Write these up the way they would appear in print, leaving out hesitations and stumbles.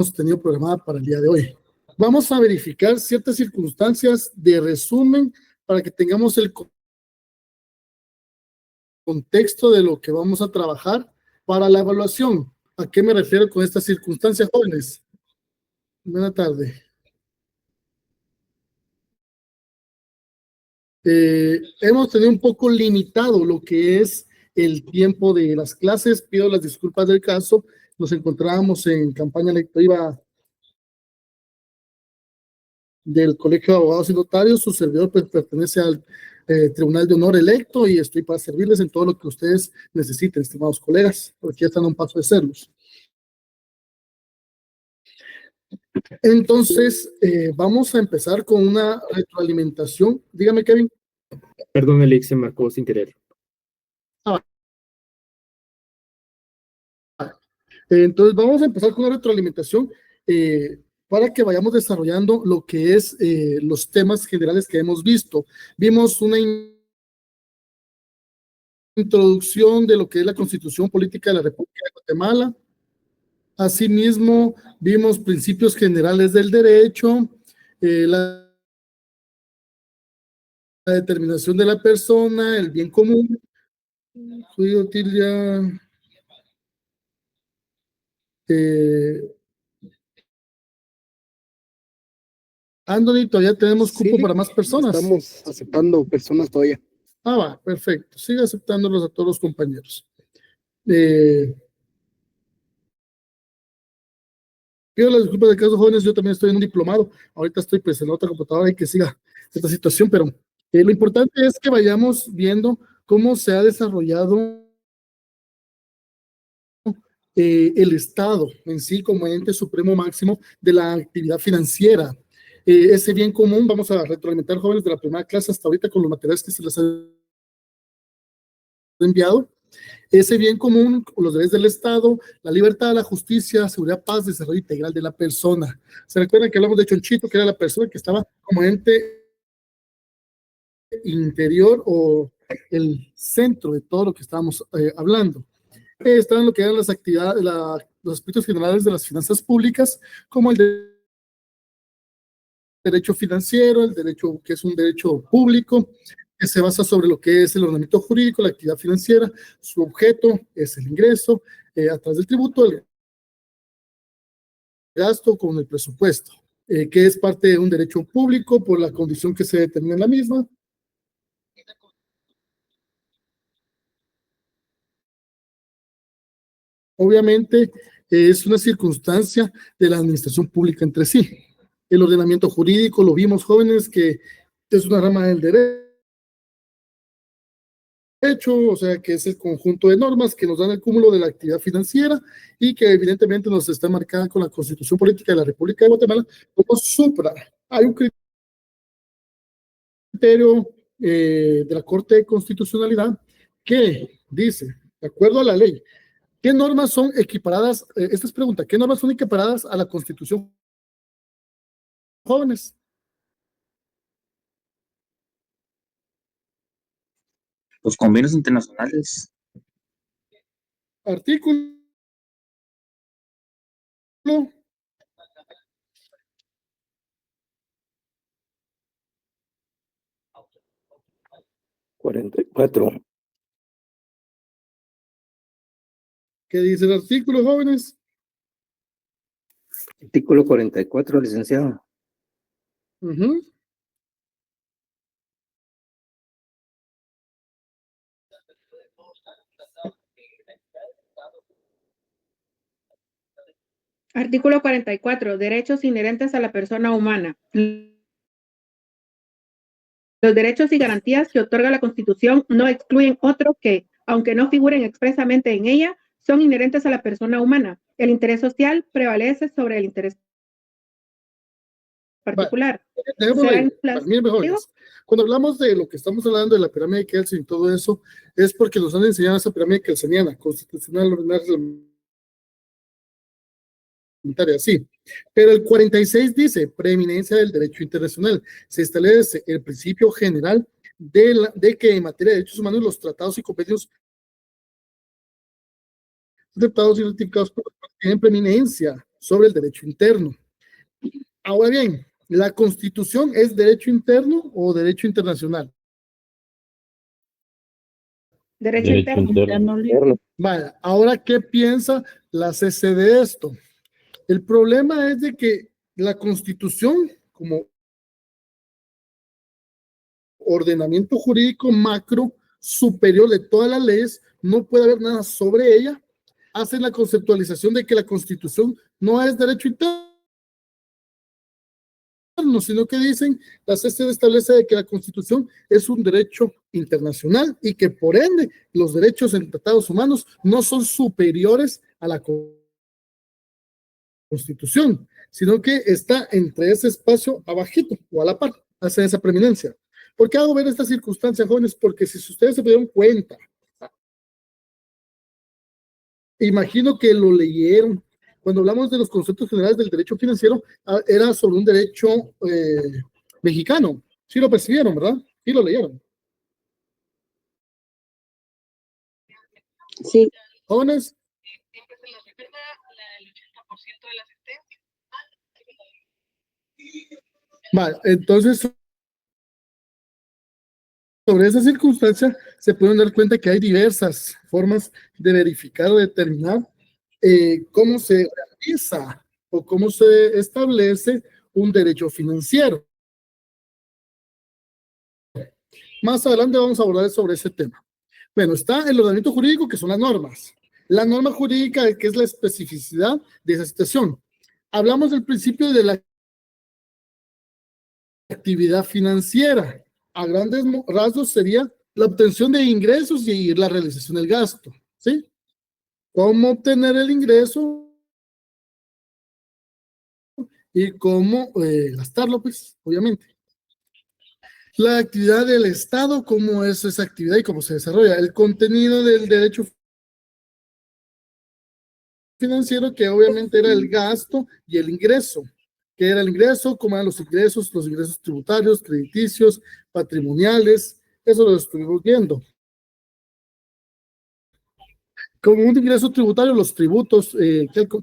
hemos tenido programada para el día de hoy. Vamos a verificar ciertas circunstancias de resumen para que tengamos el contexto de lo que vamos a trabajar para la evaluación. ¿A qué me refiero con estas circunstancias, jóvenes? Buenas tardes. Hemos tenido un poco limitado lo que es el tiempo de las clases. Pido las disculpas del caso. Nos encontrábamos en campaña electiva del Colegio de Abogados y Notarios. Su servidor pertenece al Tribunal de Honor electo y estoy para servirles en todo lo que ustedes necesiten, estimados colegas, porque ya están a un paso de serlos. Entonces, vamos a empezar con una retroalimentación. Dígame, Kevin. Perdón, Alex, se marcó sin querer. Entonces, vamos a empezar con una retroalimentación para que vayamos desarrollando lo que es los temas generales que hemos visto. Vimos una introducción de lo que es la Constitución Política de la República de Guatemala. Asimismo, vimos principios generales del derecho, la determinación de la persona, el bien común. Anthony, todavía tenemos cupo para más personas. Estamos aceptando personas todavía. Va, perfecto. Sigue aceptándolos a todos los compañeros. Pido las disculpas de caso, jóvenes, yo también estoy en un diplomado. Ahorita estoy pues en la otra computadora y que siga esta situación, pero lo importante es que vayamos viendo cómo se ha desarrollado el Estado en sí como ente supremo máximo de la actividad financiera. Ese bien común, vamos a retroalimentar, jóvenes, de la primera clase hasta ahorita con los materiales que se les ha enviado. Ese bien común, los deberes del Estado, la libertad, la justicia, seguridad, paz, desarrollo integral de la persona. ¿Se recuerdan que hablamos de Chonchito, que era la persona que estaba como ente interior o el centro de todo lo que estábamos hablando? Estaban lo que eran las actividades, los aspectos generales de las finanzas públicas, como el derecho financiero, el derecho que es un derecho público, que se basa sobre lo que es el ordenamiento jurídico, la actividad financiera. Su objeto es el ingreso a través del tributo, el gasto con el presupuesto, que es parte de un derecho público por la condición que se determina en la misma. Obviamente es una circunstancia de la administración pública entre sí. El ordenamiento jurídico, lo vimos, jóvenes, que es una rama del derecho, o sea, que es el conjunto de normas que nos dan el cúmulo de la actividad financiera y que evidentemente nos está marcada con la Constitución Política de la República de Guatemala como supra. Hay un criterio de la Corte de Constitucionalidad que dice, de acuerdo a la ley, ¿qué normas son equiparadas? Esta es pregunta, ¿qué normas son equiparadas a la Constitución, jóvenes? Los convenios internacionales. Artículo 44. ¿Qué dice el artículo, jóvenes? Artículo 44, licenciado. Artículo 44. Derechos inherentes a la persona humana. Los derechos y garantías que otorga la Constitución no excluyen otros que, aunque no figuren expresamente en ella, son inherentes a la persona humana. El interés social prevalece sobre el interés particular. Cuando hablamos de lo que estamos hablando de la pirámide de Kelsen y todo eso, es porque nos han enseñado esa pirámide kelseniana, constitucional, ordinaria, sí. Pero el 46 dice preeminencia del derecho internacional. Se establece el principio general de que en materia de derechos humanos los tratados y convenios aceptados y ratificados por tienen preeminencia. sobre el derecho interno. Ahora bien, ¿la Constitución es derecho interno o derecho internacional? Derecho interno. Vale, ahora, ¿qué piensa la CC de esto? El problema es de que la Constitución, como ordenamiento jurídico macro superior de todas las leyes, no puede haber nada sobre ella. Hacen la conceptualización de que la Constitución no es derecho interno, sino que dicen, la CC establece de que la Constitución es un derecho internacional y que por ende los derechos en tratados humanos no son superiores a la Constitución, sino que está entre ese espacio abajito o a la par, hace esa preeminencia. ¿Por qué hago ver esta circunstancia, jóvenes? Porque si ustedes se dieron cuenta, imagino que lo leyeron. Cuando hablamos de los conceptos generales del derecho financiero, era sobre un derecho mexicano. Sí lo percibieron, ¿verdad? Sí lo leyeron. Sí. Jóvenes. Vale, entonces, sobre esa circunstancia, se pueden dar cuenta que hay diversas formas de verificar o determinar cómo se realiza o cómo se establece un derecho financiero. Más adelante vamos a abordar sobre ese tema. Bueno, está el ordenamiento jurídico, que son las normas. La norma jurídica, que es la especificidad de esa situación. Hablamos del principio de la actividad financiera. A grandes rasgos sería la obtención de ingresos y la realización del gasto, ¿sí? ¿Cómo obtener el ingreso y cómo gastarlo? Pues, obviamente. La actividad del Estado, cómo es esa actividad y cómo se desarrolla. El contenido del derecho financiero, que obviamente era el gasto y el ingreso. ¿Qué era el ingreso? ¿Cómo eran los ingresos tributarios, crediticios, patrimoniales? Eso lo estuvimos viendo. Como un ingreso tributario, los tributos,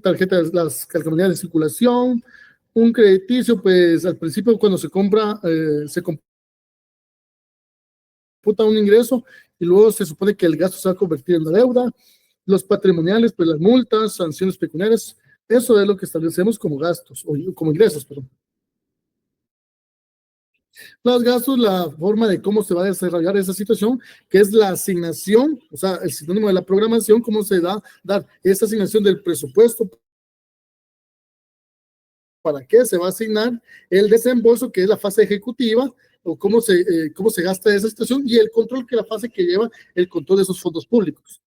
tarjetas, las calcomanías de circulación, un crediticio, pues al principio cuando se compra, se computa un ingreso y luego se supone que el gasto se va a convertir en la deuda. Los patrimoniales, pues las multas, sanciones pecuniarias, eso es lo que establecemos como gastos, o como ingresos, perdón. Los gastos, la forma de cómo se va a desarrollar esa situación, que es la asignación, o sea, el sinónimo de la programación, cómo se da dar esa asignación del presupuesto, para qué se va a asignar el desembolso, que es la fase ejecutiva, o cómo se gasta esa situación, y el control, que es la fase que lleva el control de esos fondos públicos.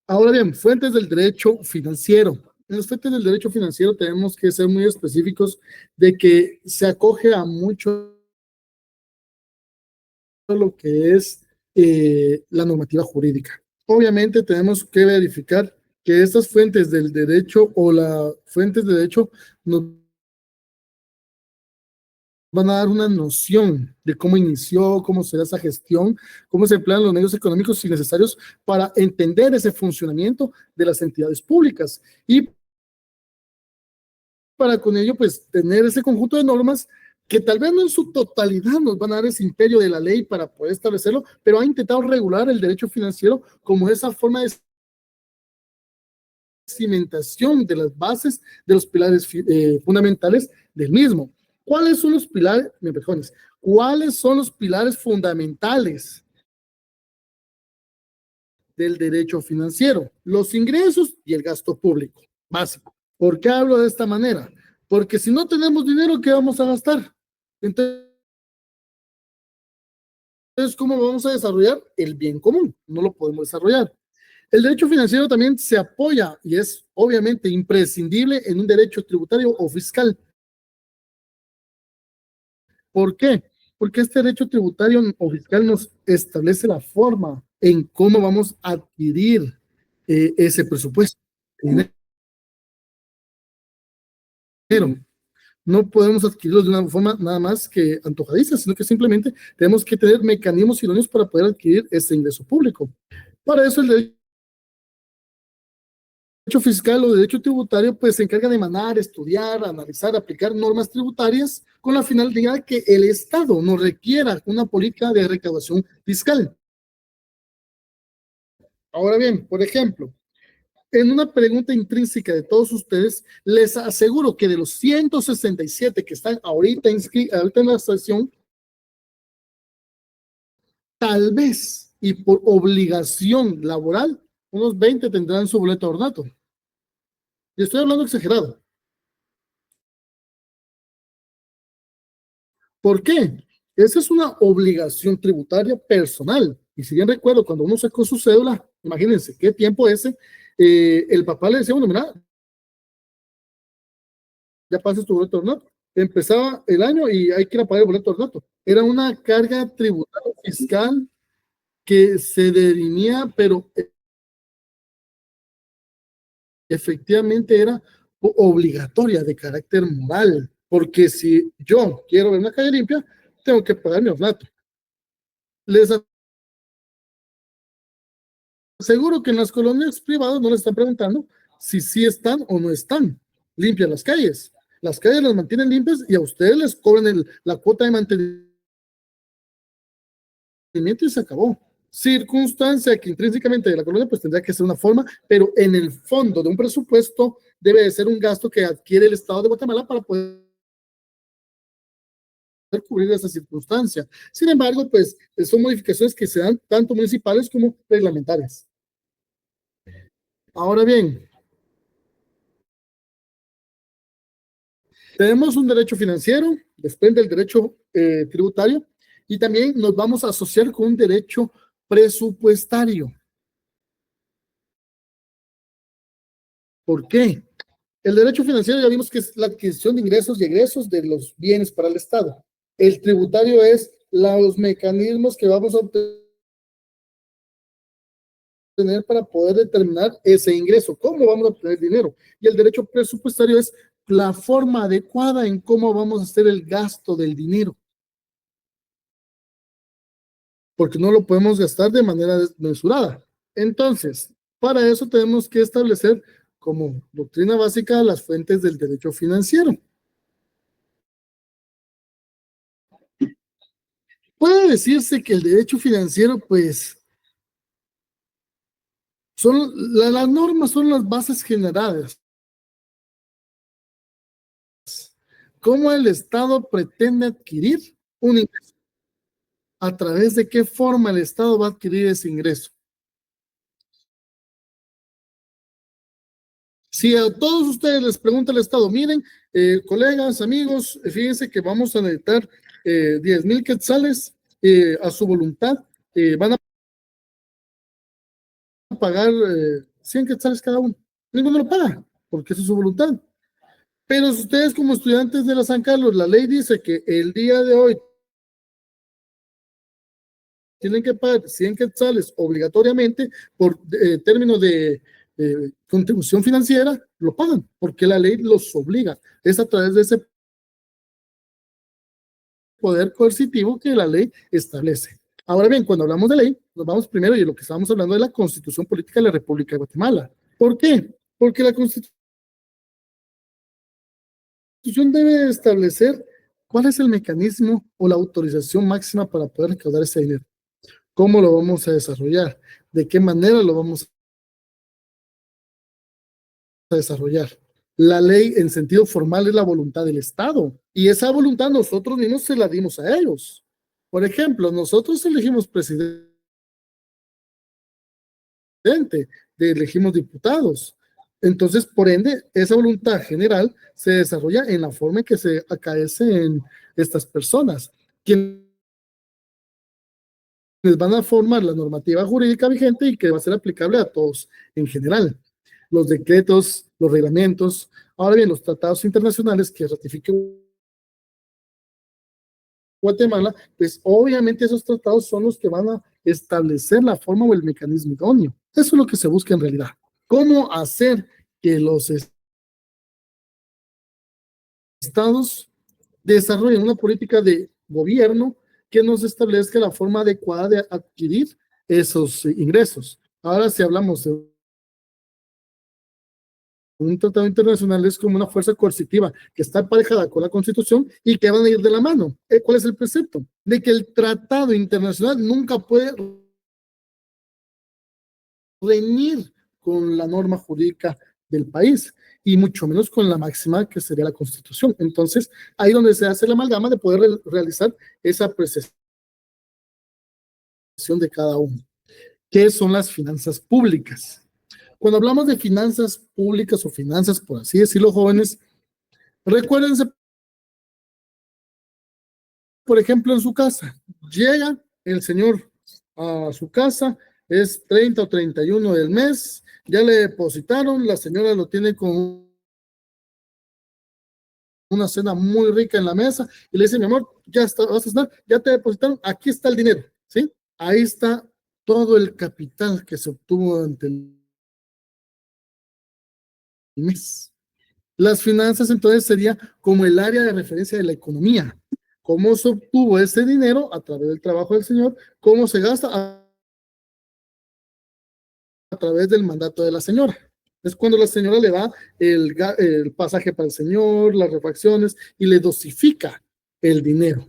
Ahora bien, fuentes del derecho financiero. En las fuentes del derecho financiero tenemos que ser muy específicos de que se acoge a mucho lo que es la normativa jurídica. Obviamente tenemos que verificar que estas fuentes del derecho o las fuentes de derecho nos van a dar una noción de cómo inició, cómo se da esa gestión, cómo se emplean los medios económicos necesarios para entender ese funcionamiento de las entidades públicas y para con ello pues tener ese conjunto de normas que tal vez no en su totalidad nos van a dar ese imperio de la ley para poder establecerlo, pero ha intentado regular el derecho financiero como esa forma de cimentación de las bases de los pilares fundamentales del mismo. ¿Cuáles son los pilares, ¿Cuáles son los pilares fundamentales del derecho financiero? Los ingresos y el gasto público, básico. ¿Por qué hablo de esta manera? Porque si no tenemos dinero, ¿qué vamos a gastar? Entonces, ¿cómo vamos a desarrollar el bien común? No lo podemos desarrollar. El derecho financiero también se apoya y es obviamente imprescindible en un derecho tributario o fiscal. ¿Por qué? Porque este derecho tributario o fiscal nos establece la forma en cómo vamos a adquirir ese presupuesto. No podemos adquirirlo de una forma nada más que antojadiza, sino que simplemente tenemos que tener mecanismos idóneos para poder adquirir ese ingreso público. Para eso el derecho fiscal o derecho tributario pues se encarga de emanar, estudiar, analizar, aplicar normas tributarias con la finalidad de que el Estado no requiera una política de recaudación fiscal. Ahora bien, por ejemplo, en una pregunta intrínseca de todos ustedes, les aseguro que de los 167 que están ahorita en la sesión, tal vez y por obligación laboral, unos 20 tendrán su boleto de ornato. Y estoy hablando exagerado. ¿Por qué? Esa es una obligación tributaria personal. Y si bien recuerdo, cuando uno sacó su cédula, imagínense qué tiempo ese, el papá le decía, bueno, mira, ya pasas tu boleto de ornato. Empezaba el año y hay que ir a pagar el boleto de ornato. Era una carga tributaria fiscal que se definía, pero efectivamente era obligatoria de carácter moral, porque si yo quiero ver una calle limpia, tengo que pagar mi ornato. Les aseguro que en las colonias privadas no les están preguntando si sí están o no están limpias las calles. Las calles las mantienen limpias y a ustedes les cobran la cuota de mantenimiento y se acabó. Circunstancia que intrínsecamente de la colonia pues tendría que ser una forma, pero en el fondo de un presupuesto debe de ser un gasto que adquiere el Estado de Guatemala para poder cubrir esa circunstancia. Sin embargo, pues son modificaciones que se dan tanto municipales como reglamentarias. Ahora bien, tenemos un derecho financiero, después del derecho tributario, y también nos vamos a asociar con un derecho presupuestario. ¿Por qué? El derecho financiero ya vimos que es la adquisición de ingresos y egresos de los bienes para el Estado. El tributario es los mecanismos que vamos a obtener para poder determinar ese ingreso, cómo vamos a obtener dinero. Y el derecho presupuestario es la forma adecuada en cómo vamos a hacer el gasto del dinero. Porque no lo podemos gastar de manera desmesurada. Entonces, para eso tenemos que establecer como doctrina básica las fuentes del derecho financiero. Puede decirse que el derecho financiero, pues, las normas son las bases generales. ¿Cómo el Estado pretende adquirir un ingreso? ¿A través de qué forma el Estado va a adquirir ese ingreso? Si a todos ustedes les pregunta el Estado, miren, colegas, amigos, fíjense que vamos a necesitar 10,000 quetzales a su voluntad, van a pagar 100 quetzales cada uno. Ninguno lo paga, porque esa es su voluntad. Pero si ustedes como estudiantes de la San Carlos, la ley dice que el día de hoy tienen que pagar 100 quetzales obligatoriamente por términos de contribución financiera, lo pagan, porque la ley los obliga. Es a través de ese poder coercitivo que la ley establece. Ahora bien, cuando hablamos de ley, nos vamos primero y lo que estábamos hablando de la Constitución Política de la República de Guatemala. ¿Por qué? Porque la Constitución debe establecer cuál es el mecanismo o la autorización máxima para poder recaudar ese dinero. ¿Cómo lo vamos a desarrollar? ¿De qué manera lo vamos a desarrollar? La ley en sentido formal es la voluntad del Estado y esa voluntad nosotros mismos se la dimos a ellos. Por ejemplo, nosotros elegimos presidente, elegimos diputados. Entonces, por ende, esa voluntad general se desarrolla en la forma en que se acaecen estas personas, quienes van a formar la normativa jurídica vigente y que va a ser aplicable a todos en general. Los decretos, los reglamentos, ahora bien, los tratados internacionales que ratifique Guatemala, pues obviamente esos tratados son los que van a establecer la forma o el mecanismo idóneo. Eso es lo que se busca en realidad. ¿Cómo hacer que los estados desarrollen una política de gobierno que nos establezca la forma adecuada de adquirir esos ingresos? Ahora, si hablamos de un tratado internacional es como una fuerza coercitiva que está aparejada con la Constitución y que van a ir de la mano. ¿Cuál es el precepto? De que el tratado internacional nunca puede reñir con la norma jurídica del país y mucho menos con la máxima que sería la Constitución. Entonces, ahí donde se hace la amalgama de poder realizar esa apreciación de cada uno. ¿Qué son las finanzas públicas? Cuando hablamos de finanzas públicas o finanzas, por así decirlo, jóvenes, recuérdense, por ejemplo, en su casa, llega el señor a su casa, es 30 o 31 del mes, ya le depositaron, la señora lo tiene con una cena muy rica en la mesa y le dice, mi amor, ya está, vas a estar, ya te depositaron, aquí está el dinero, ¿sí? Ahí está todo el capital que se obtuvo durante el mes. Las finanzas entonces sería como el área de referencia de la economía. ¿Cómo se obtuvo ese dinero a través del trabajo del señor? ¿Cómo se gasta a través del mandato de la señora? Es cuando la señora le da el pasaje para el señor, las refacciones y le dosifica el dinero.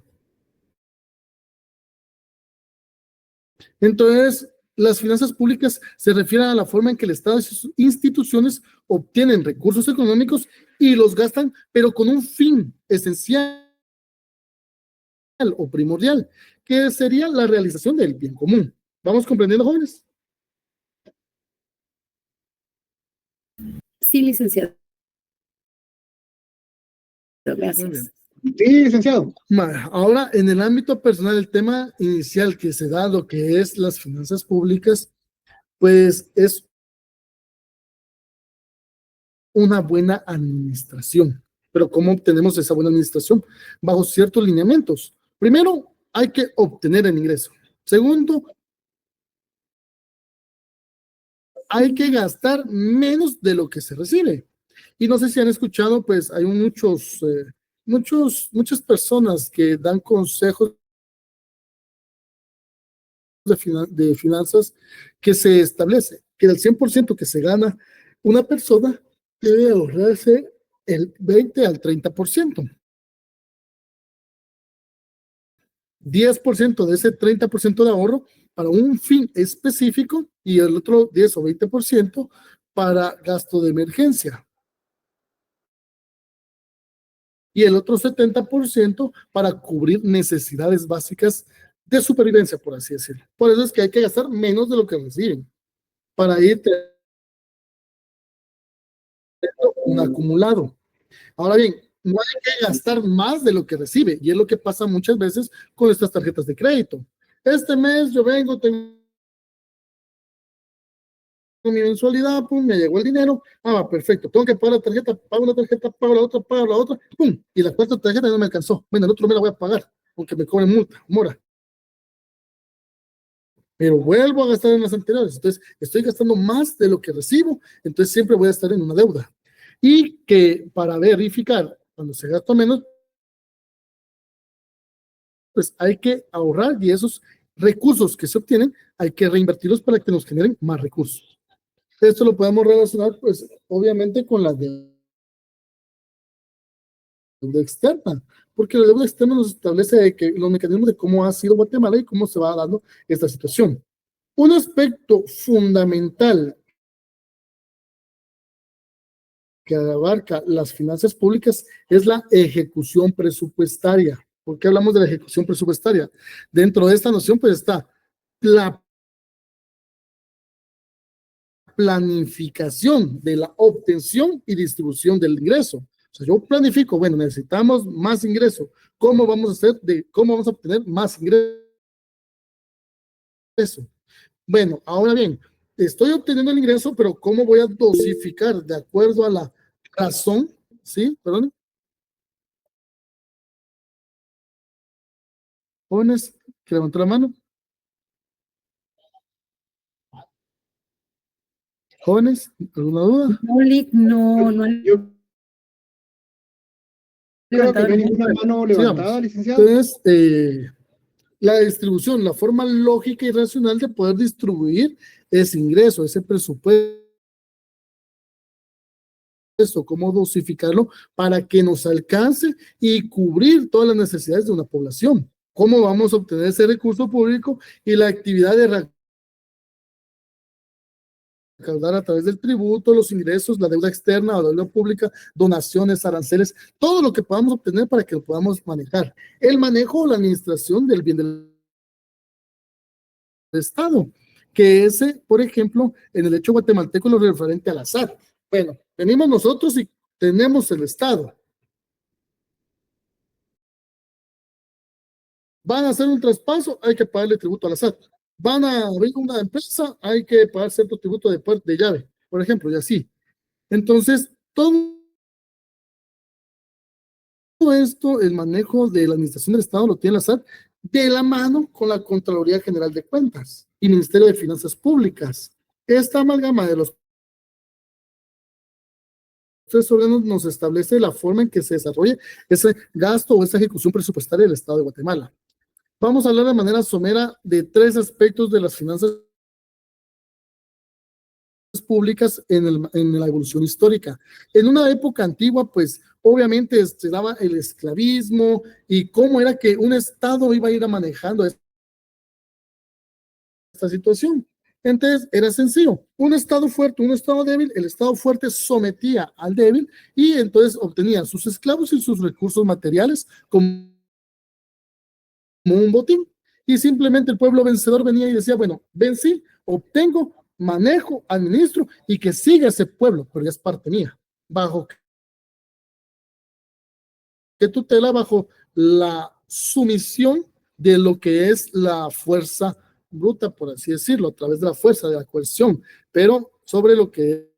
Entonces, las finanzas públicas se refieren a la forma en que el Estado y sus instituciones obtienen recursos económicos y los gastan, pero con un fin esencial o primordial, que sería la realización del bien común. ¿Vamos comprendiendo, jóvenes? Sí, licenciado. Muy Gracias. bien. Sí, licenciado. Ahora, en el ámbito personal, el tema inicial que se da, lo que es las finanzas públicas, pues es una buena administración. Pero ¿cómo obtenemos esa buena administración? Bajo ciertos lineamientos. Primero, hay que obtener el ingreso. Segundo, hay que gastar menos de lo que se recibe. Y no sé si han escuchado, pues hay muchas personas que dan consejos de finanzas que se establece que del 100% que se gana una persona debe ahorrarse el 20 al 30%. 10% de ese 30% de ahorro para un fin específico y el otro 10 o 20% para gasto de emergencia. Y el otro 70% para cubrir necesidades básicas de supervivencia, por así decirlo. Por eso es que hay que gastar menos de lo que reciben para ir un acumulado. Ahora bien, no hay que gastar más de lo que recibe, y es lo que pasa muchas veces con estas tarjetas de crédito. Este mes yo vengo, tengo mi mensualidad, pum, me llegó el dinero, perfecto, tengo que pagar la tarjeta, pago una tarjeta, pago la otra, pum, y la cuarta tarjeta no me alcanzó, bueno, el otro mes la voy a pagar, aunque me cobren multa, mora. Pero vuelvo a gastar en las anteriores, entonces estoy gastando más de lo que recibo, entonces siempre voy a estar en una deuda. Y que para verificar cuando se gasta menos, pues hay que ahorrar y esos recursos que se obtienen hay que reinvertirlos para que nos generen más recursos. Esto lo podemos relacionar, pues, obviamente con la deuda externa, porque la deuda externa nos establece que los mecanismos de cómo ha sido Guatemala y cómo se va dando esta situación. Un aspecto fundamental que abarca las finanzas públicas es la ejecución presupuestaria. ¿Por qué hablamos de la ejecución presupuestaria? Dentro de esta noción, pues está la planificación de la obtención y distribución del ingreso. O sea, yo planifico, bueno, necesitamos más ingreso. ¿Cómo vamos a hacer? ¿Cómo vamos a obtener más ingreso? Bueno, ahora bien, estoy obteniendo el ingreso, pero ¿cómo voy a dosificar de acuerdo a la razón? ¿Sí? Perdón. Jóvenes, que levantó la mano. Jóvenes, ¿alguna duda? No. Yo creo que no hay ninguna mano levantada, Sigamos. licenciado. Entonces, la distribución, la forma lógica y racional de poder distribuir ese ingreso, ese presupuesto esto, cómo dosificarlo para que nos alcance y cubrir todas las necesidades de una población. ¿Cómo vamos a obtener ese recurso público y la actividad de recaudar a través del tributo, los ingresos, la deuda externa, la deuda pública, donaciones, aranceles, todo lo que podamos obtener para que lo podamos manejar? El manejo o la administración del bien del Estado, que ese, por ejemplo, en el hecho guatemalteco, lo referente al SAT. Bueno, venimos nosotros y tenemos el Estado. Van a hacer un traspaso, hay que pagarle tributo a la SAT. Van a abrir una empresa, hay que pagar cierto tributo de llave, por ejemplo, y así. Entonces, todo esto, el manejo de la administración del Estado lo tiene la SAT de la mano con la Contraloría General de Cuentas y Ministerio de Finanzas Públicas. Esta amalgama de los tres órganos nos establece la forma en que se desarrolle ese gasto o esa ejecución presupuestaria del Estado de Guatemala. Vamos a hablar de manera somera de tres aspectos de las finanzas públicas en la evolución histórica. En una época antigua, pues obviamente se daba el esclavismo y cómo era que un Estado iba a ir manejando esta situación. Entonces era sencillo, un Estado fuerte, un Estado débil, el Estado fuerte sometía al débil y entonces obtenía sus esclavos y sus recursos materiales como un botín, y simplemente el pueblo vencedor venía y decía, bueno, vencí, obtengo, manejo, administro, y que siga ese pueblo, pero ya es parte mía. ¿Bajo qué tutela? Bajo la sumisión de lo que es la fuerza bruta, por así decirlo, a través de la fuerza, de la coerción, pero sobre lo que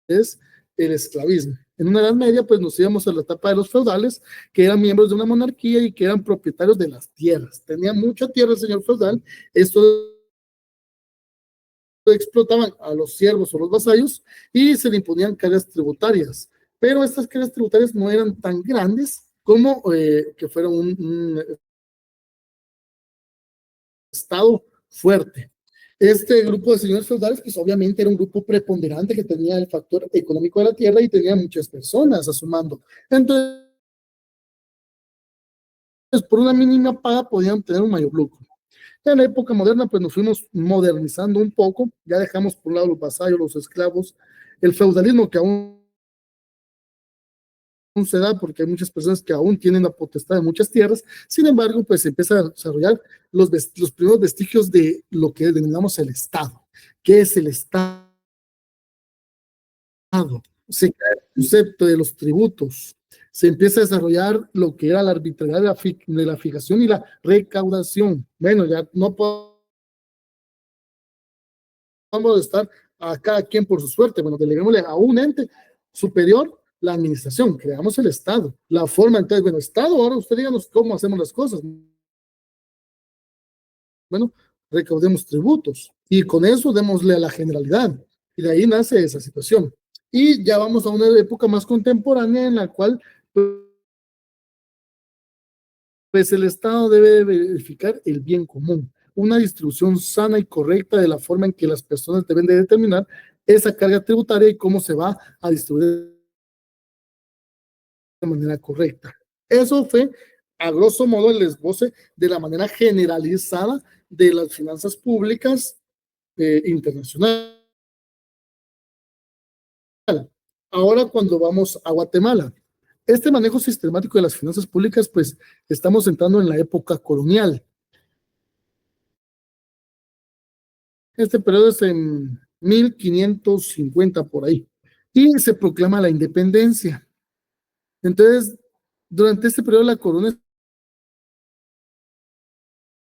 es el esclavismo. En una Edad Media, pues nos íbamos a la etapa de los feudales, que eran miembros de una monarquía y que eran propietarios de las tierras. Tenía mucha tierra el señor feudal, esto explotaban a los siervos o los vasallos y se le imponían cargas tributarias, pero estas cargas tributarias no eran tan grandes como que fuera un Estado fuerte. Este grupo de señores feudales, pues obviamente era un grupo preponderante que tenía el factor económico de la tierra y tenía muchas personas a su mando. Entonces, por una mínima paga podían tener un mayor lucro. En la época moderna, pues nos fuimos modernizando un poco, ya dejamos por un lado los vasallos, los esclavos, el feudalismo que aún se da porque hay muchas personas que aún tienen la potestad de muchas tierras. Sin embargo, pues se empieza a desarrollar los primeros vestigios de lo que denominamos el Estado. ¿Qué es el Estado? Se crea el concepto de los tributos. Se empieza a desarrollar lo que era la arbitrariedad de la fijación y la recaudación. Bueno, ya no podemos estar a cada quien por su suerte. Bueno, deleguémosle a un ente superior la administración, creamos el Estado, la forma. Entonces, bueno, Estado, ahora usted díganos cómo hacemos las cosas. Bueno, recaudemos tributos y con eso démosle a la generalidad, y de ahí nace esa situación. Y ya vamos a una época más contemporánea en la cual pues el Estado debe verificar el bien común, una distribución sana y correcta de la forma en que las personas deben de determinar esa carga tributaria y cómo se va a distribuir de manera correcta. Eso fue, a grosso modo, el esboce de la manera generalizada de las finanzas públicas internacionales. Ahora, cuando vamos a Guatemala, este manejo sistemático de las finanzas públicas, pues estamos entrando en la época colonial. Este periodo es en 1550 por ahí, y se proclama la independencia. Entonces, durante este periodo la corona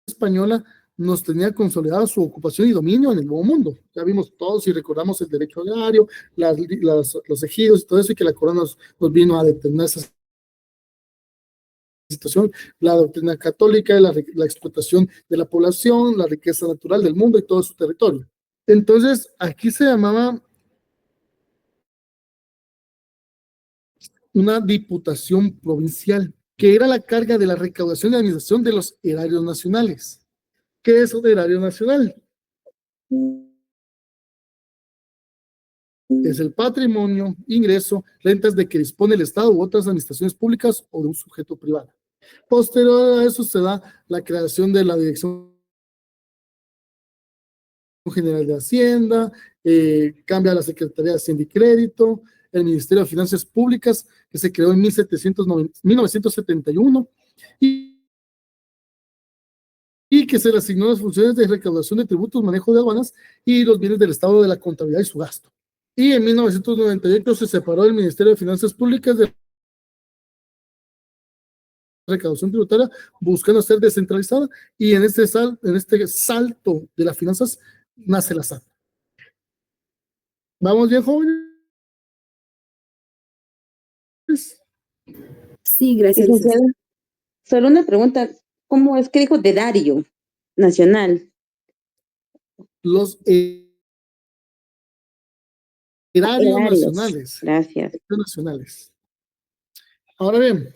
española nos tenía consolidada su ocupación y dominio en el Nuevo Mundo. Ya vimos todos y recordamos el derecho agrario, los ejidos y todo eso, y que la corona nos vino a determinar esa situación, la doctrina católica, la explotación de la población, la riqueza natural del mundo y todo su territorio. Entonces, aquí se llamaba una diputación provincial, que era la carga de la recaudación y administración de los erarios nacionales. ¿Qué es un erario nacional? Es el patrimonio, ingreso, rentas de que dispone el Estado u otras administraciones públicas o de un sujeto privado. Posterior a eso se da la creación de la Dirección General de Hacienda, cambia la Secretaría de Hacienda y Crédito, el Ministerio de Finanzas Públicas, que se creó en 1971, y que se le asignó las funciones de recaudación de tributos, manejo de aduanas y los bienes del Estado de la contabilidad y su gasto. Y en 1998 se separó el Ministerio de Finanzas Públicas de recaudación tributaria, buscando ser descentralizada, y en este salto de las finanzas nace la SAT. ¿Vamos bien, jóvenes? Sí, gracias. Licenciado, solo una pregunta. ¿Cómo es que dijo de erario nacional? Los erarios Erarios. nacionales. Gracias. Nacionales. Ahora bien,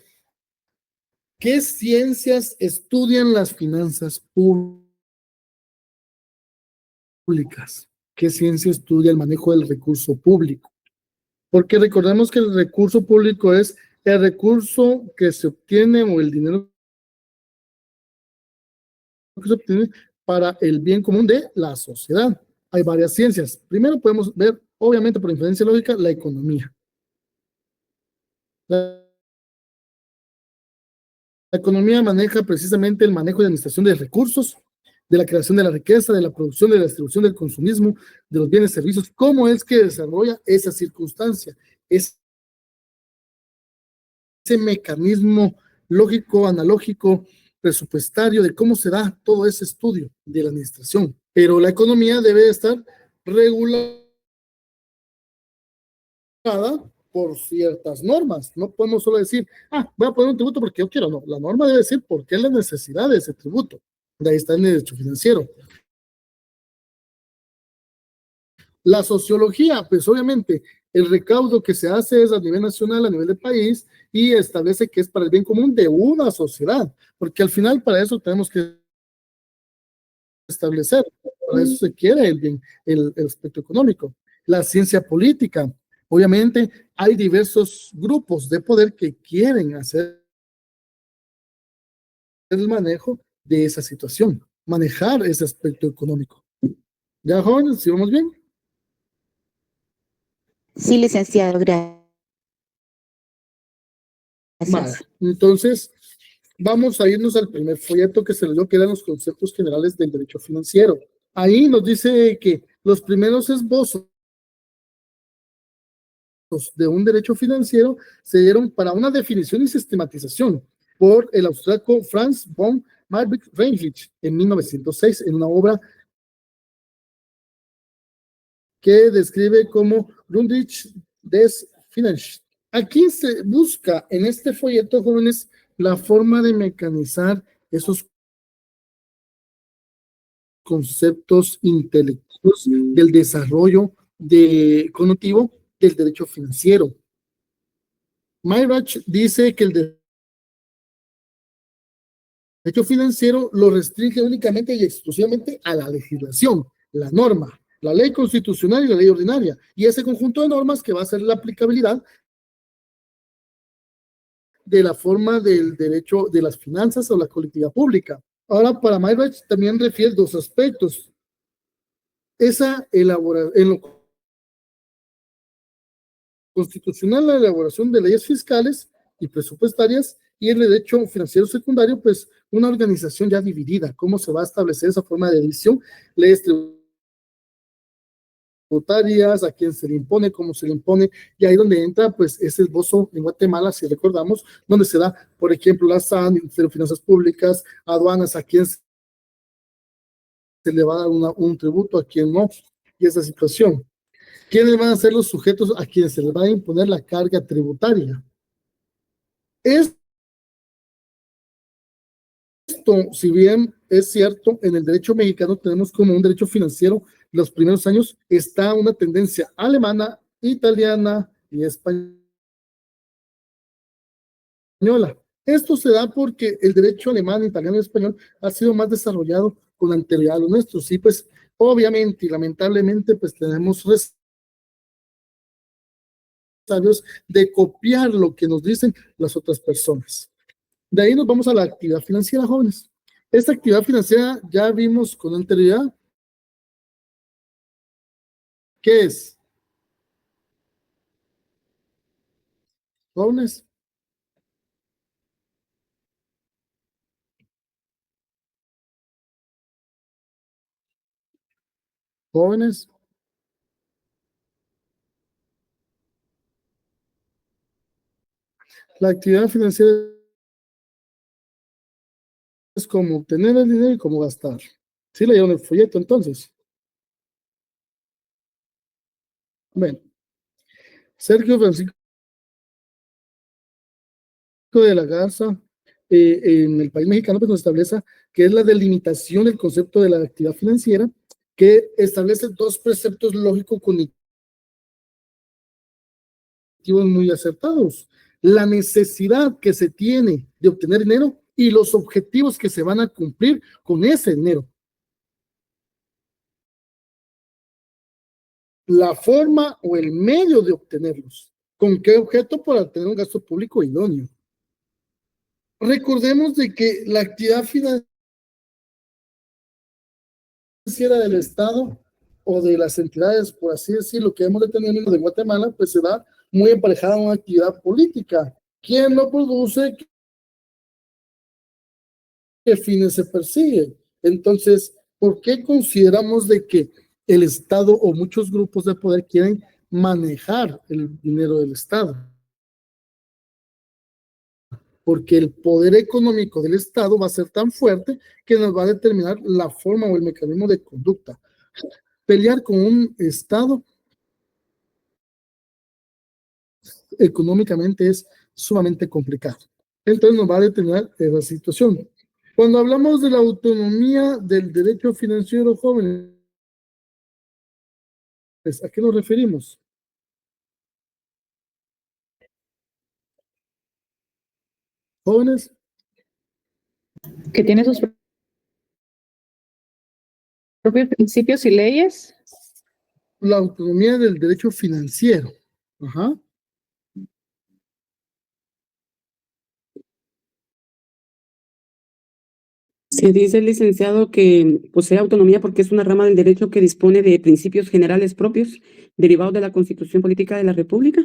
¿qué ciencias estudian las finanzas públicas? ¿Qué ciencia estudia el manejo del recurso público? Porque recordemos que el recurso público es el recurso que se obtiene o el dinero que se obtiene para el bien común de la sociedad. Hay varias ciencias. Primero podemos ver, obviamente por inferencia lógica, la economía. La economía maneja precisamente el manejo y administración de recursos, de la creación de la riqueza, de la producción, de la distribución, del consumismo, de los bienes y servicios. ¿Cómo es que desarrolla esa circunstancia? Ese mecanismo lógico, analógico, presupuestario, de cómo se da todo ese estudio de la administración. Pero la economía debe estar regulada por ciertas normas. No podemos solo decir, voy a poner un tributo porque yo quiero. No, la norma debe decir por qué es la necesidad de ese tributo. De ahí está el derecho financiero. La sociología, pues obviamente, el recaudo que se hace es a nivel nacional, a nivel del país, y establece que es para el bien común de una sociedad, porque al final para eso tenemos que establecer, para eso se quiere el bien, el aspecto económico. La ciencia política, obviamente hay diversos grupos de poder que quieren hacer el manejo de esa situación, manejar ese aspecto económico. ¿Ya, jóvenes? ¿Sí vamos bien? Sí, licenciado, gracias. Vale, entonces, vamos a irnos al primer folleto que se leyó, que eran los conceptos generales del derecho financiero. Ahí nos dice que los primeros esbozos de un derecho financiero se dieron para una definición y sistematización por el austríaco Franz von Marwijk-Reinlich en 1906 en una obra que describe como Grundrisse des Finanz. Aquí se busca en este folleto, jóvenes, la forma de mecanizar esos conceptos intelectuales del desarrollo cognitivo del derecho financiero. Mayrach dice que el derecho financiero lo restringe únicamente y exclusivamente a la legislación, la norma, la ley constitucional y la ley ordinaria, y ese conjunto de normas que va a ser la aplicabilidad de la forma del derecho de las finanzas o la colectividad pública. Ahora, para Mayrach también refiere dos aspectos. Esa elaboración, en lo constitucional, la elaboración de leyes fiscales y presupuestarias, y el derecho financiero secundario, pues una organización ya dividida, cómo se va a establecer esa forma de división, leyes tributarias, a quién se le impone, cómo se le impone, y ahí donde entra, pues, ese esbozo en Guatemala, si recordamos, donde se da, por ejemplo, la SAN, Ministerio de Finanzas Públicas, aduanas, a quién se le va a dar un tributo, a quién no, y esa situación. ¿Quiénes van a ser los sujetos a quienes se les va a imponer la carga tributaria? Esto, si bien es cierto, en el derecho mexicano tenemos como un derecho financiero, los primeros años está una tendencia alemana, italiana y española. Esto se da porque el derecho alemán, italiano y español ha sido más desarrollado con anterioridad a lo nuestro. Sí, pues obviamente y lamentablemente pues tenemos de copiar lo que nos dicen las otras personas. De ahí nos vamos a la actividad financiera, jóvenes. Esta actividad financiera ya vimos con anterioridad. ¿Qué es? Jóvenes. Jóvenes. La actividad financiera es como obtener el dinero y cómo gastar. ¿Sí leyeron el folleto entonces? Bueno, Sergio Francisco de la Garza, en el país mexicano, pues nos establece que es la delimitación del concepto de la actividad financiera, que establece dos preceptos lógico-cognitivos muy acertados. La necesidad que se tiene de obtener dinero y los objetivos que se van a cumplir con ese dinero. La forma o el medio de obtenerlos. ¿Con qué objeto? Para tener un gasto público idóneo. Recordemos de que la actividad financiera del Estado o de las entidades, por así decirlo, que hemos de tener de Guatemala, pues se da muy emparejada a una actividad política. ¿Quién lo produce? ¿Qué fines se persigue? Entonces, ¿por qué consideramos de que el Estado o muchos grupos de poder quieren manejar el dinero del Estado? Porque el poder económico del Estado va a ser tan fuerte que nos va a determinar la forma o el mecanismo de conducta. Pelear con un Estado económicamente es sumamente complicado. Entonces nos va a determinar esa situación. Cuando hablamos de la autonomía del derecho financiero, jóvenes, ¿a qué nos referimos? Jóvenes. Que tiene sus propios principios y leyes. La autonomía del derecho financiero. Ajá. Se dice el licenciado que posee autonomía porque es una rama del derecho que dispone de principios generales propios derivados de la Constitución Política de la República.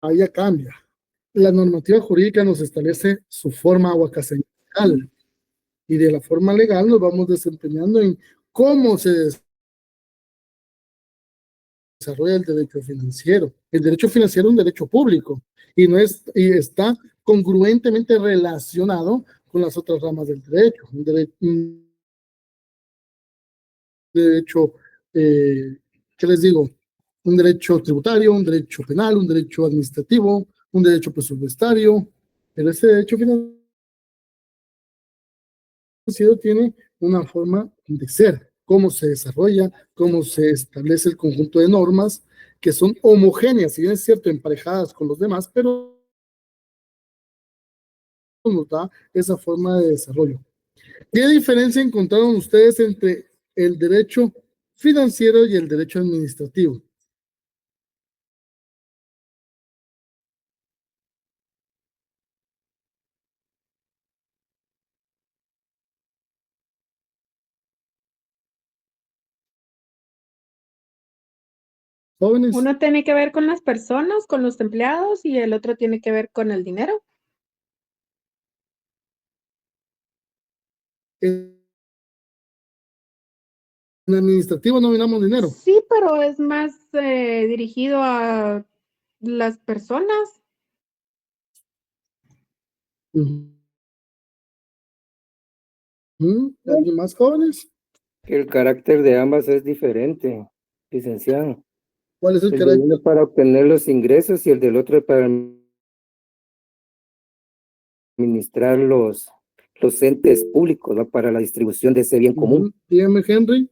Ahí ya cambia. La normativa jurídica nos establece su forma legal y de la forma legal nos vamos desempeñando en cómo se desarrolla el derecho financiero. El derecho financiero es un derecho público y no es y está congruentemente relacionado con las otras ramas del derecho. Un derecho, ¿qué les digo? Un derecho tributario, un derecho penal, un derecho administrativo, un derecho presupuestario, pero ese derecho financiero tiene una forma de ser, cómo se desarrolla, cómo se establece el conjunto de normas que son homogéneas, si bien es cierto, emparejadas con los demás, pero nos da esa forma de desarrollo. ¿Qué diferencia encontraron ustedes entre el derecho financiero y el derecho administrativo? Jóvenes. Uno tiene que ver con las personas, con los empleados, y el otro tiene que ver con el dinero. En administrativo no miramos dinero. Sí, pero es más dirigido a las personas. ¿Alguien más, jóvenes? El carácter de ambas es diferente, licenciado. ¿Cuál es el El de carácter? uno es para obtener los ingresos y el del otro es para administrar los entes públicos, ¿no? Para la distribución de ese bien común. Dígame, Henry.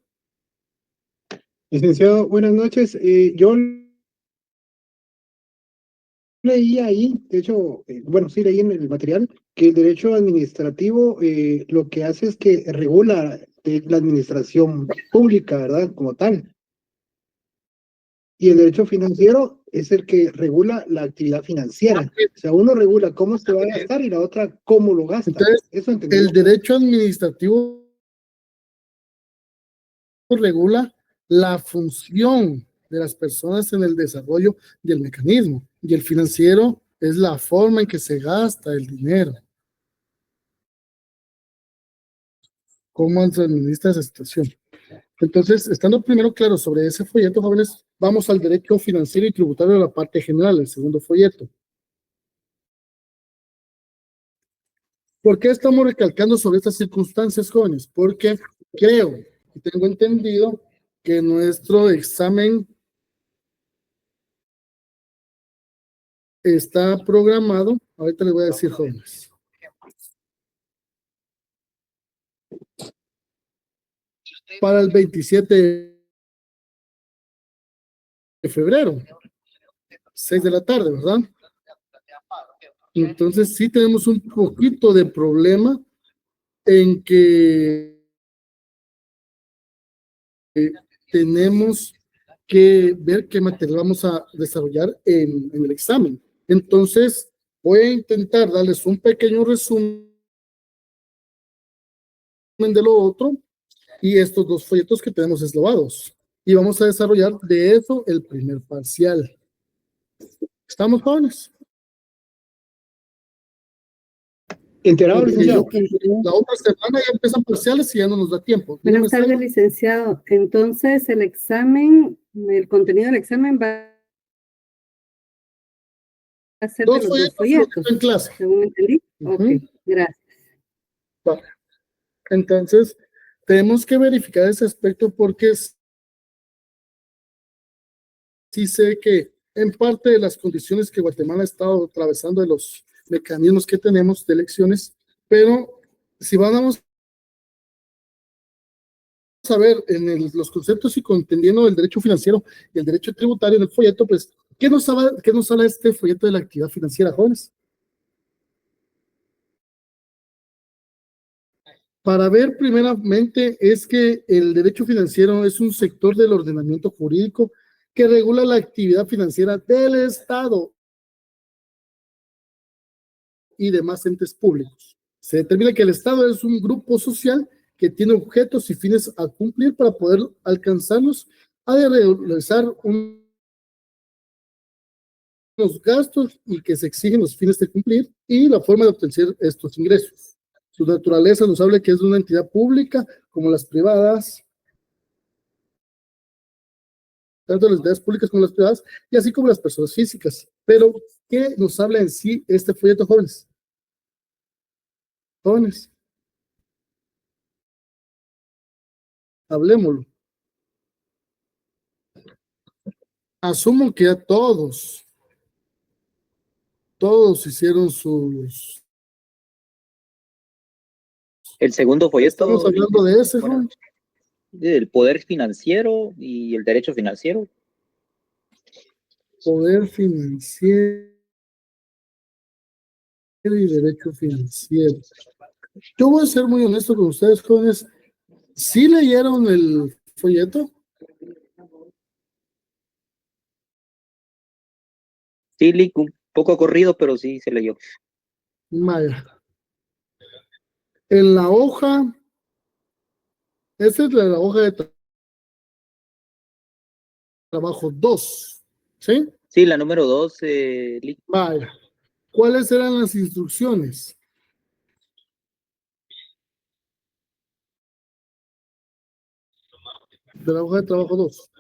Licenciado, buenas noches. Yo leí ahí, de hecho, bueno, sí leí en el material, que el derecho administrativo lo que hace es que regula la administración pública, ¿verdad? Como tal. Y el derecho financiero es el que regula la actividad financiera. O sea, uno regula cómo se va a gastar y la otra cómo lo gasta. Entonces, Eso entendí. el derecho administrativo regula la función de las personas en el desarrollo del mecanismo. Y el financiero es la forma en que se gasta el dinero. ¿Cómo se administra esa situación? Entonces, estando primero claro sobre ese folleto, jóvenes, vamos al derecho financiero y tributario de la parte general, el segundo folleto. ¿Por qué estamos recalcando sobre estas circunstancias, jóvenes? Porque creo y tengo entendido que nuestro examen está programado, ahorita les voy a decir, jóvenes, para el 27 de febrero, 6 de la tarde, ¿verdad? Entonces sí tenemos un poquito de problema en que tenemos que ver qué material vamos a desarrollar en el examen. Entonces voy a intentar darles un pequeño resumen de lo otro y estos dos folletos que tenemos eslobados. Y vamos a desarrollar de eso el primer parcial. ¿Estamos, jóvenes? Enterado, Porque licenciado. la otra semana ya empiezan parciales y ya no nos da tiempo. Buenas tardes, licenciado. Entonces, el examen, el contenido del examen va a ser de los dos folletos, en clase. según entendí. Ok, gracias. Vale. Entonces, tenemos que verificar ese aspecto porque sí sé que en parte de las condiciones que Guatemala ha estado atravesando de los mecanismos que tenemos de elecciones, pero si vamos a ver en los conceptos y contendiendo el derecho financiero y el derecho tributario en el folleto, pues, ¿qué nos habla este folleto de la actividad financiera, jóvenes? Para ver primeramente es que el derecho financiero es un sector del ordenamiento jurídico que regula la actividad financiera del Estado y demás entes públicos. Se determina que el Estado es un grupo social que tiene objetos y fines a cumplir para poder alcanzarlos, ha de realizar unos gastos y que se exigen los fines de cumplir y la forma de obtener estos ingresos. Su naturaleza nos habla que es una entidad pública como las privadas, tanto las entidades públicas como las privadas, y así como las personas físicas. Pero, ¿qué nos habla en sí este folleto, jóvenes? Jóvenes, hablemoslo. Asumo que a todos hicieron sus... El segundo folleto. Estamos hablando de ese, ¿no? El poder financiero y el derecho financiero. Poder financiero y derecho financiero. Yo voy a ser muy honesto con ustedes, jóvenes. ¿Sí leyeron el folleto? Sí, un poco corrido, pero sí se leyó. Vaya. En la hoja, esta es la hoja de trabajo 2, ¿sí? Sí, la número 2, Vaya. ¿Cuáles eran las instrucciones? De la hoja de trabajo 2.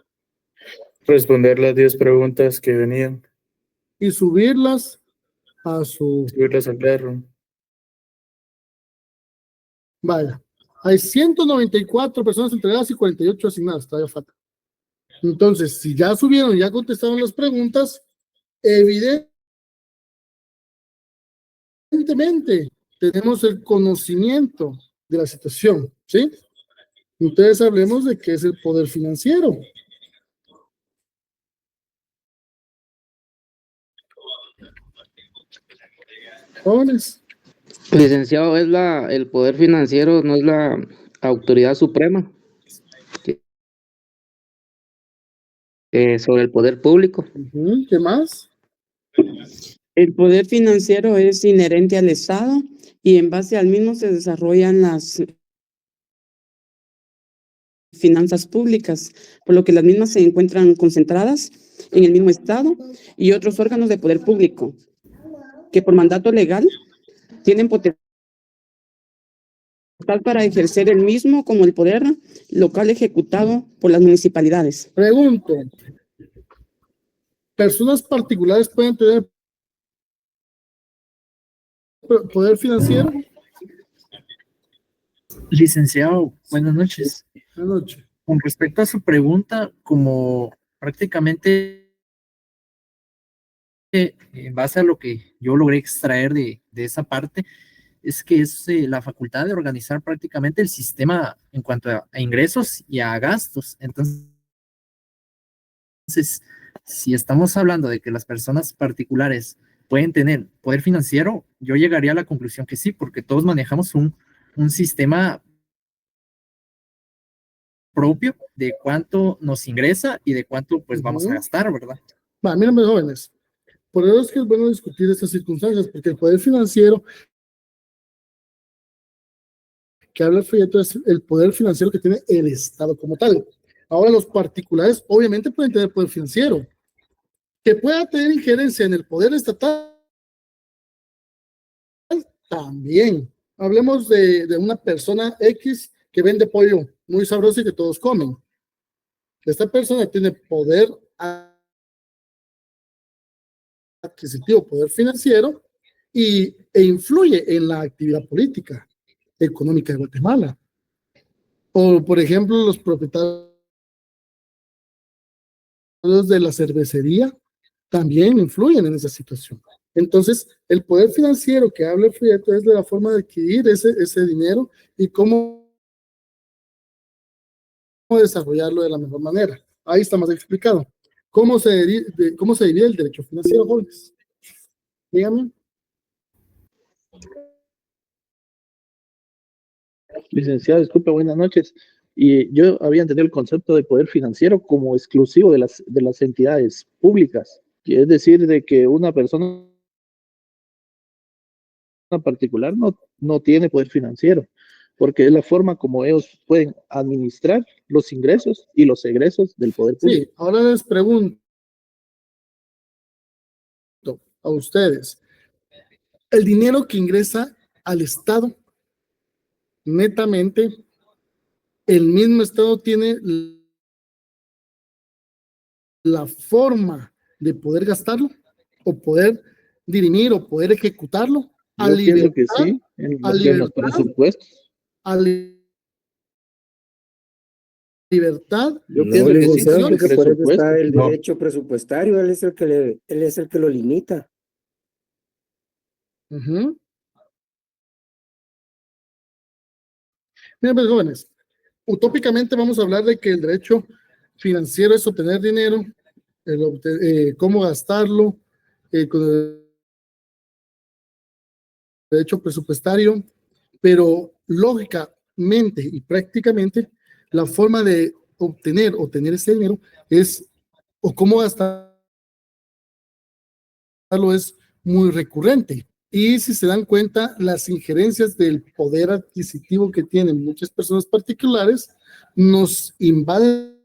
Responder las 10 preguntas que venían. Y subirlas a su... Subirlas al perro. Vaya. Hay 194 personas entregadas y 48 asignadas. Todavía falta. Entonces, si ya subieron, ya contestaron las preguntas, evidentemente tenemos el conocimiento de la situación, ¿sí? Entonces hablemos de qué es el poder financiero. Jóvenes. Licenciado, es el poder financiero, no es la autoridad suprema. sobre el poder público. Ujú, ¿qué más? El poder financiero es inherente al Estado y en base al mismo se desarrollan las finanzas públicas, por lo que las mismas se encuentran concentradas en el mismo Estado y otros órganos de poder público, que por mandato legal tienen potestad para ejercer el mismo como el poder local ejecutado por las municipalidades. Pregunto, ¿personas particulares pueden tener poder financiero? Licenciado, buenas noches. Buenas noches. Con respecto a su pregunta, como prácticamente en base a lo que yo logré extraer de esa parte, es que es la facultad de organizar prácticamente el sistema en cuanto a ingresos y a gastos. Entonces, si estamos hablando de que las personas particulares pueden tener poder financiero, yo llegaría a la conclusión que sí, porque todos manejamos un sistema propio de cuánto nos ingresa y de cuánto pues vamos a gastar, ¿verdad? Va, miren, jóvenes, por eso es que es bueno discutir estas circunstancias, porque el poder financiero que habla el folleto es el poder financiero que tiene el Estado como tal. Ahora, los particulares obviamente pueden tener poder financiero, que pueda tener injerencia en el poder estatal también. Hablemos de una persona X que vende pollo muy sabroso y que todos comen. Esta persona tiene poder adquisitivo, poder financiero e influye en la actividad política, económica de Guatemala. O, por ejemplo, los propietarios de la cervecería también influyen en esa situación. Entonces, el poder financiero que habla el folleto es de la forma de adquirir ese dinero y cómo desarrollarlo de la mejor manera. Ahí está más explicado. ¿Cómo se divide el derecho financiero, jóvenes? Díganme. Licenciado, disculpe, buenas noches. Y yo había entendido el concepto de poder financiero como exclusivo de las entidades públicas, que es decir, de que una persona particular no tiene poder financiero, porque es la forma como ellos pueden administrar los ingresos y los egresos del poder público. Sí, ahora les pregunto a ustedes, el dinero que ingresa al Estado, netamente, el mismo Estado tiene la forma de poder gastarlo o poder dirimir o poder ejecutarlo a Yo libertad, pienso que sí, en los presupuestos. a libertad. Yo No, pienso que sí, licenciado, son porque por eso está presupuestos. el derecho presupuestario, él es el que lo limita. Miren, pues, jóvenes, utópicamente vamos a hablar de que el derecho financiero es obtener dinero, cómo gastarlo, con el derecho presupuestario, pero lógicamente y prácticamente la forma de obtener o tener ese dinero es, o cómo gastarlo es muy recurrente. Y si se dan cuenta, las injerencias del poder adquisitivo que tienen muchas personas particulares nos invaden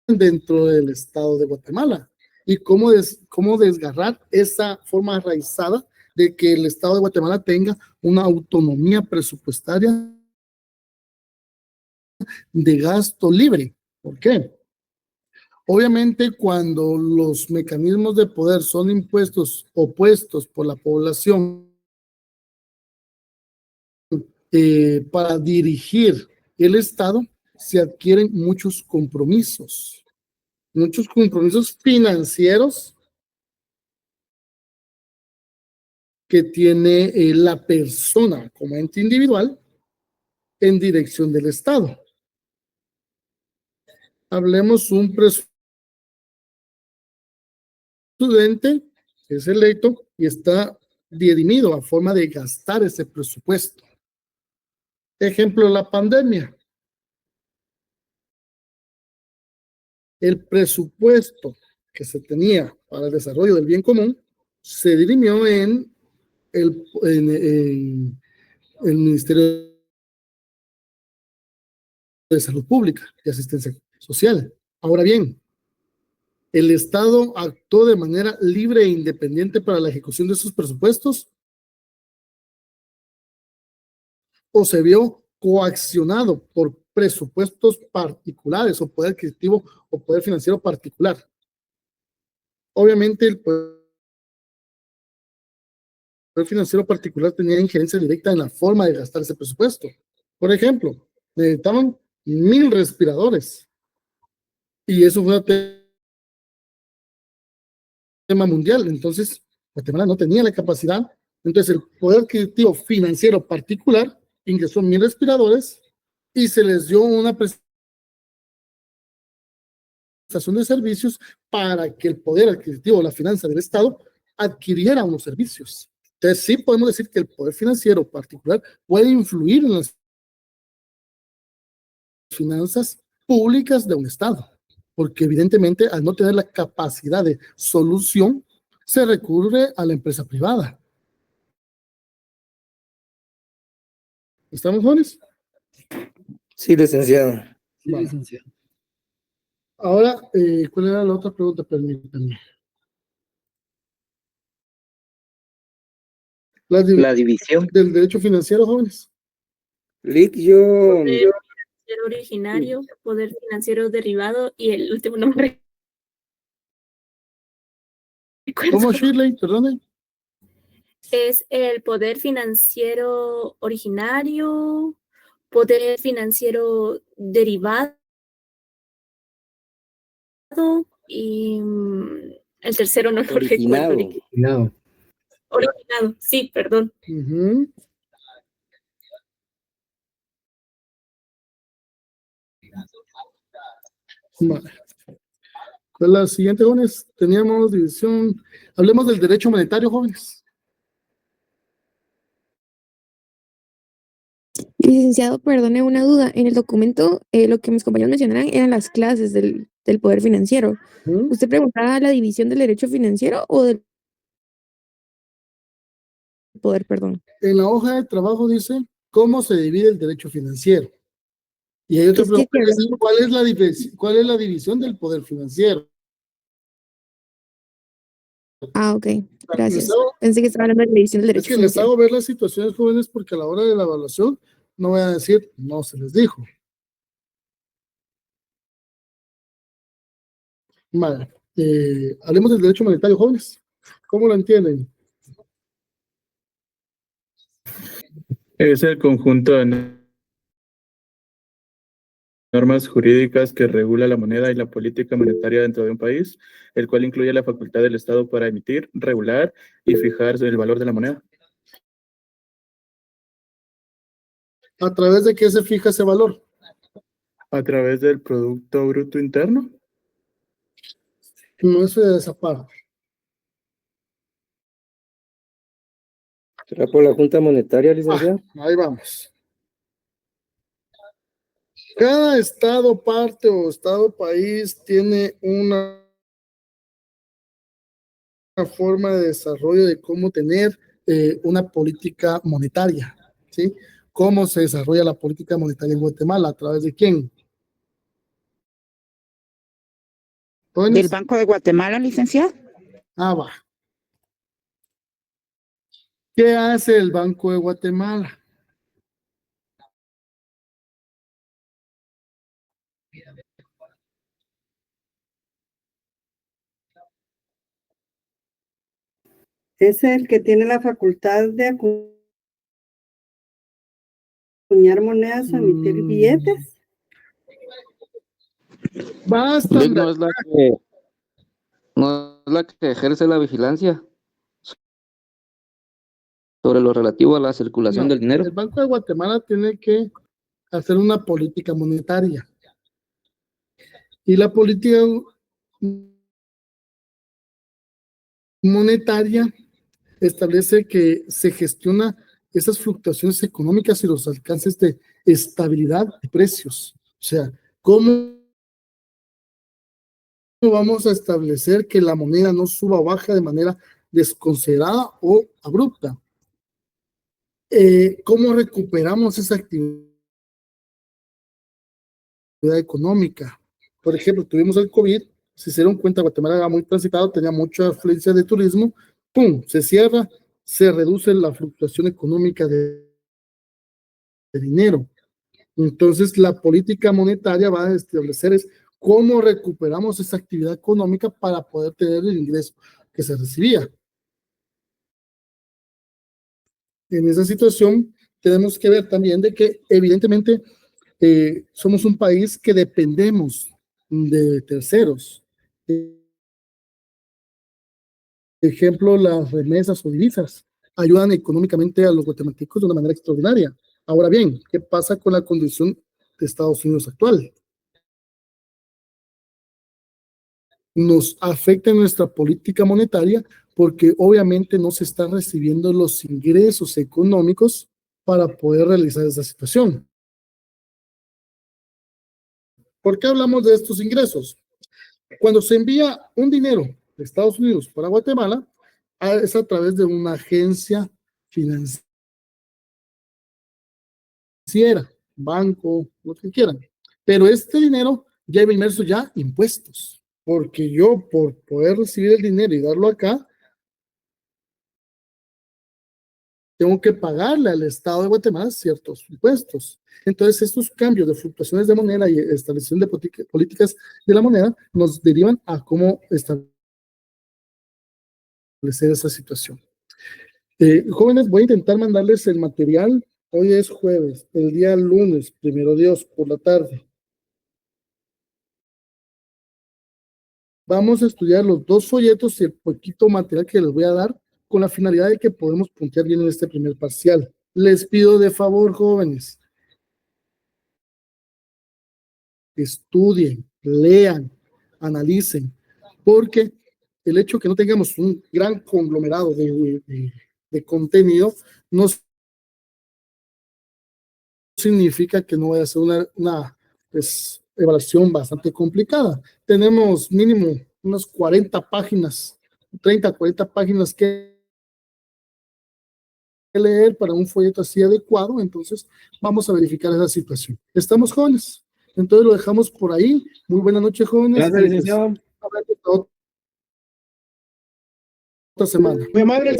dentro del Estado de Guatemala. Y cómo desgarrar esa forma arraizada de que el Estado de Guatemala tenga una autonomía presupuestaria de gasto libre. ¿Por qué? Obviamente, cuando los mecanismos de poder son impuestos o puestos por la población para dirigir el Estado, se adquieren muchos compromisos financieros que tiene la persona como ente individual en dirección del Estado. Hablemos un presidente que es electo y está dirimido a forma de gastar ese presupuesto. Ejemplo, la pandemia. el presupuesto que se tenía para el desarrollo del bien común se dirimió en el Ministerio de Salud Pública y Asistencia Social. Ahora bien, ¿el Estado actuó de manera libre e independiente para la ejecución de sus presupuestos? ¿O se vio coaccionado por presupuestos particulares o poder adquisitivo o poder financiero particular? Obviamente el poder financiero particular tenía injerencia directa en la forma de gastar ese presupuesto. Por ejemplo, necesitaban 1,000 respiradores y eso fue un tema mundial. Entonces Guatemala no tenía la capacidad. Entonces el poder adquisitivo financiero particular ingresó 1,000 respiradores y se les dio una prestación de servicios para que el poder adquisitivo, la finanza del Estado, adquiriera unos servicios. Entonces sí podemos decir que el poder financiero particular puede influir en las finanzas públicas de un Estado, porque evidentemente al no tener la capacidad de solución, se recurre a la empresa privada. ¿Estamos, jóvenes? Sí, licenciado. Sí, licenciado. Ahora, ¿cuál era la otra pregunta? Permítanme. La división. Del derecho financiero, jóvenes. Lick, yo... Poder financiero originario, poder financiero derivado y el último nombre. ¿Cómo, Shirley? Perdone. Es el poder financiero originario, poder financiero derivado y el tercero no lo recuerdo. Originado, sí, perdón. Vale. ¿Cuál es la siguiente, jóvenes? Teníamos división. Hablemos del derecho monetario, jóvenes. Licenciado, perdone una duda. En el documento, lo que mis compañeros mencionaron eran las clases del poder financiero. ¿Usted preguntaba la división del derecho financiero o del poder, perdón? En la hoja de trabajo dice cómo se divide el derecho financiero. Y hay otra pregunta, ¿cuál es la división del poder financiero? Ah, ok. Gracias. Pensé que estaba hablando de la división del derecho Es que les financiero. hago ver las situaciones, jóvenes, porque a la hora de la evaluación no voy a decir, no se les dijo. Vale. Hablemos del derecho monetario, jóvenes. ¿Cómo lo entienden? Es el conjunto de normas jurídicas que regula la moneda y la política monetaria dentro de un país, el cual incluye la facultad del Estado para emitir, regular y fijar el valor de la moneda. ¿A través de qué se fija ese valor? A través del Producto Bruto Interno. No, eso de esa parte. ¿Será por la Junta Monetaria, licenciado? Ahí vamos. Cada estado parte o estado país tiene una forma de desarrollo de cómo tener una política monetaria, ¿sí? ¿Cómo se desarrolla la política monetaria en Guatemala? ¿A través de quién? ¿Del Banco de Guatemala, licenciado? Ah, va. ¿Qué hace el Banco de Guatemala? Es el que tiene la facultad de acuñar monedas o emitir billetes. Basta. Lick no es la que ejerce la vigilancia sobre lo relativo a la circulación del dinero. El Banco de Guatemala tiene que hacer una política monetaria. Y la política monetaria establece que se gestiona esas fluctuaciones económicas y los alcances de estabilidad de precios. O sea, cómo vamos a establecer que la moneda no suba o baja de manera desconsiderada o abrupta? ¿Cómo recuperamos esa actividad económica? Por ejemplo, tuvimos el COVID, si se dieron cuenta, Guatemala era muy transitado, tenía mucha afluencia de turismo, ¡pum!, se cierra, se reduce la fluctuación económica de dinero. Entonces, la política monetaria va a establecer es cómo recuperamos esa actividad económica para poder tener el ingreso que se recibía. En esa situación, tenemos que ver también de que, evidentemente, somos un país que dependemos de terceros. Ejemplo, las remesas o divisas ayudan económicamente a los guatemaltecos de una manera extraordinaria. Ahora bien, ¿qué pasa con la condición de Estados Unidos actual? Nos afecta en nuestra política monetaria porque obviamente no se están recibiendo los ingresos económicos para poder realizar esa situación. ¿Por qué hablamos de estos ingresos? Cuando se envía un dinero de Estados Unidos para Guatemala, es a través de una agencia financiera, banco, lo que quieran. Pero este dinero lleva inmerso ya impuestos, porque yo por poder recibir el dinero y darlo acá, tengo que pagarle al Estado de Guatemala ciertos impuestos. Entonces, estos cambios de fluctuaciones de moneda y establección de políticas de la moneda nos derivan a cómo establecer esa situación. Jóvenes, voy a intentar mandarles el material. Hoy es jueves, el día lunes, primero Dios, por la tarde. Vamos a estudiar los 2 folletos y el poquito material que les voy a dar con la finalidad de que podamos puntear bien en este primer parcial. Les pido de favor, jóvenes, estudien, lean, analicen, porque el hecho de que no tengamos un gran conglomerado de contenido no significa que no vaya a ser una evaluación bastante complicada. Tenemos mínimo unas 40 páginas, 30, 40 páginas que leer para un folleto así adecuado, entonces vamos a verificar esa situación. ¿Estamos, jóvenes? Entonces lo dejamos por ahí. Muy buena noche, jóvenes. Gracias, licenciado. Otra semana. Muy amable,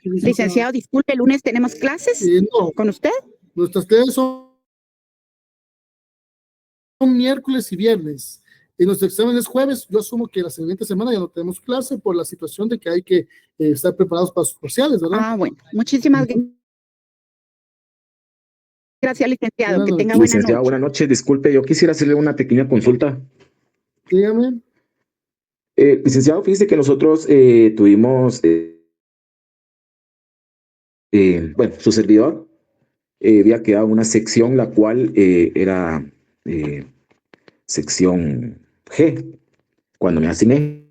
Licenciado, disculpe, ¿el lunes tenemos clases no, con usted? Nuestras clases son miércoles y viernes. Y nuestro examen es jueves. Yo asumo que la siguiente semana ya no tenemos clase por la situación de que hay que estar preparados para sus parciales, ¿verdad? Ah, bueno. Muchísimas gracias, licenciado. Que tenga buena Licenciado, noche. buenas noches. Disculpe, yo quisiera hacerle una pequeña consulta. Dígame. Licenciado, fíjese que nosotros tuvimos, bueno, su servidor había quedado una sección, la cual era sección G, cuando me asigné.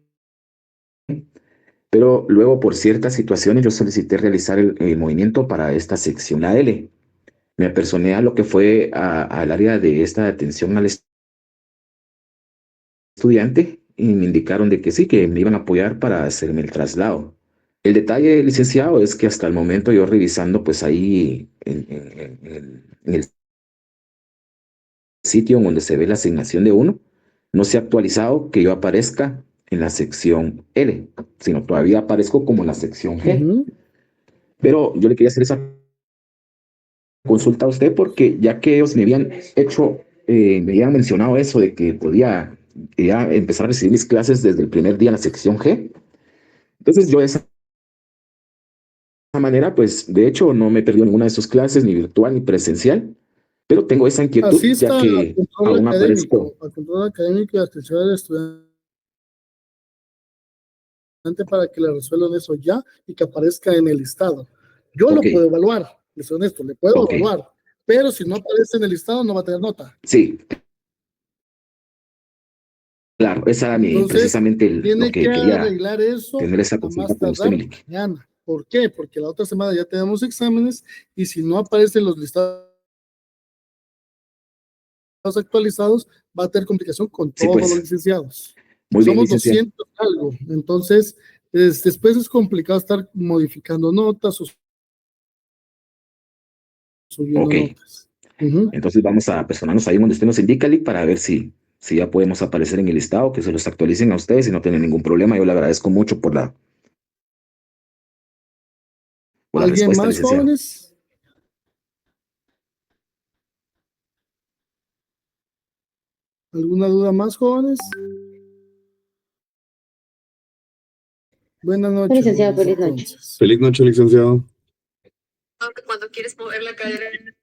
Pero luego, por ciertas situaciones, yo solicité realizar el movimiento para esta sección, la L. Me apersoné a lo que fue al área de esta atención al estudiante y me indicaron de que sí, que me iban a apoyar para hacerme el traslado. El detalle, licenciado, es que hasta el momento yo revisando, pues ahí en el sitio donde se ve la asignación de uno, no se ha actualizado que yo aparezca en la sección L, sino todavía aparezco como en la sección G. Pero yo le quería hacer esa consulta a usted porque ya que ellos me habían hecho, me habían mencionado eso de que podía ya empezar a recibir mis clases desde el primer día en la sección G. Entonces yo de esa manera, pues de hecho no me he perdido ninguna de sus clases, ni virtual ni presencial, pero tengo esa inquietud Asista ya que aún aparezco. al control académico y atención al estudiante para que le resuelvan eso ya y que aparezca en el listado. Yo lo puedo evaluar, les soy honesto, le puedo evaluar, pero si no aparece en el listado no va a tener nota. Sí. Claro, esa era precisamente lo que quería arreglar eso tener esa consulta con usted, Milik. Mañana. ¿Por qué? Porque la otra semana ya tenemos exámenes y si no aparecen los listados actualizados, va a tener complicación con Sí, todos pues. los licenciados. Muy bien, Somos licenciado. 200 algo, entonces después es complicado estar modificando notas o subiendo Ok. notas. Ujú. Entonces vamos a personarnos ahí donde usted nos indica, Lick, para ver si ya podemos aparecer en el listado, que se los actualicen a ustedes y no tienen ningún problema. Yo le agradezco mucho por la ¿Alguien respuesta, más, licenciado. jóvenes? ¿Alguna duda más, jóvenes? Buenas noches. Licenciado, jóvenes, feliz noche. entonces. Feliz noche, licenciado. Cuando quieres mover la cadera en